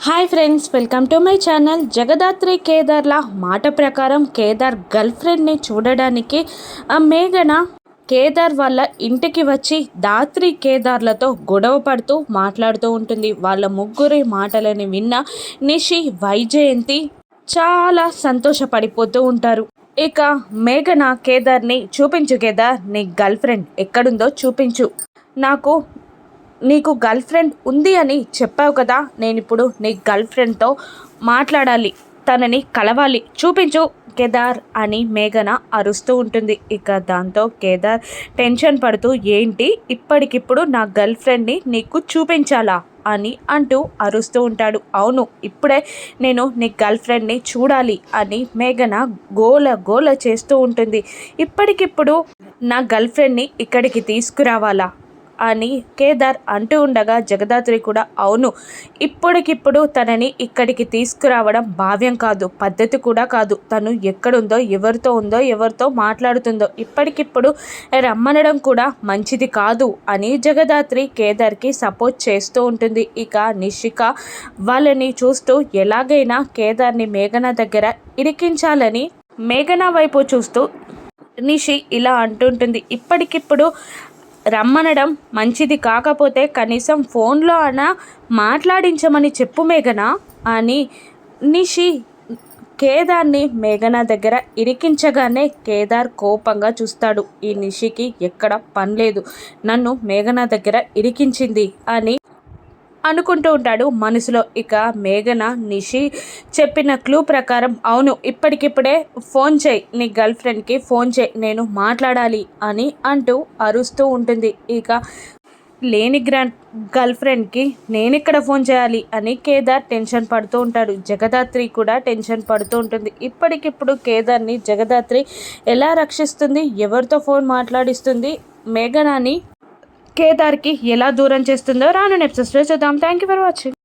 Hi friends, welcome to my channel. Jagadhatri కేదార్ల మాట ప్రకారం కేదార్ గర్ల్ ఫ్రెండ్ని చూడడానికి మేఘన కేదార్ వాళ్ళ ఇంటికి వచ్చి దాత్రి కేదార్లతో గొడవ పడుతూ మాట్లాడుతూ ఉంటుంది. వాళ్ళ ముగ్గురి మాటలని విన్న నిషి, వైజయంతి చాలా సంతోషపడిపోతూ ఉంటారు. ఇక మేఘన కేదార్ని చూపించు కేదార్, నీ గర్ల్ ఫ్రెండ్ ఎక్కడుందో చూపించు. నీకు గర్ల్ ఫ్రెండ్ ఉంది అని చెప్పావు కదా, నేను ఇప్పుడు నీ గర్ల్ ఫ్రెండ్తో మాట్లాడాలి, తనని కలవాలి, చూపించు కేదార్ అని మేఘన అరుస్తూ ఉంటుంది. ఇక దాంతో కేదార్ టెన్షన్ పడుతూ, ఏంటి ఇప్పటికిప్పుడు నా గర్ల్ ఫ్రెండ్ని నీకు చూపించాలా అని అంటూ అరుస్తూ ఉంటాడు. అవును, ఇప్పుడే నేను నీ గర్ల్ ఫ్రెండ్ని చూడాలి అని మేఘన గోల చేస్తూ ఉంటుంది. ఇప్పటికిప్పుడు నా గర్ల్ ఫ్రెండ్ని ఇక్కడికి తీసుకురావాలా అని కేదార్ అంటూ ఉండగా జగదాత్రి కూడా, అవును, ఇప్పటికిప్పుడు తనని ఇక్కడికి తీసుకురావడం భావ్యం కాదు, పద్ధతి కూడా కాదు. తను ఎక్కడుందో, ఎవరితో ఉందో, ఎవరితో మాట్లాడుతుందో ఇప్పటికిప్పుడు రమ్మనడం కూడా మంచిది కాదు అని జగదాత్రి కేదార్కి సపోర్ట్ చేస్తూ ఉంటుంది. ఇక నిషిక వాళ్ళని చూస్తూ ఎలాగైనా కేదార్ని మేఘన దగ్గర ఇరికించాలని మేఘన వైపు చూస్తూ నిషి ఇలా అంటుంటుంది. ఇప్పటికిప్పుడు రమ్మనడం మంచిది కాకపోతే కనీసం ఫోన్లో అయినా మాట్లాడించమని చెప్పు మేఘన అని నిషి కేదార్ని మేఘన దగ్గర ఇరికించగానే కేదార్ కోపంగా చూస్తాడు. ఈ నిషికి ఎక్కడ పని లేదు, నన్ను మేఘన దగ్గర ఇరికించింది అని అనుకుంటూ ఉంటాడు మనసులో. ఇక మేఘన నిషి చెప్పిన క్లూ ప్రకారం, అవును, ఇప్పటికిప్పుడే ఫోన్ చేయి, నీ గర్ల్ ఫ్రెండ్కి ఫోన్ చేయి, నేను మాట్లాడాలి అని అంటూ అరుస్తూ ఉంటుంది. ఇక లేని గర్ల్ ఫ్రెండ్కి నేను ఇక్కడ ఫోన్ చేయాలి అని కేదార్ టెన్షన్ పడుతూ ఉంటాడు. జగదాత్రి కూడా టెన్షన్ పడుతూ ఉంటుంది. ఇప్పటికిప్పుడు కేదార్ని జగదాత్రి ఎలా రక్షిస్తుంది, ఎవరితో ఫోన్ మాట్లాడిస్తుంది, మేఘనాని కేదార్కి ఎలా దూరం చేస్తుందో రాను ఎపిసోడ్స్లో చూద్దాం. Thank you for watching.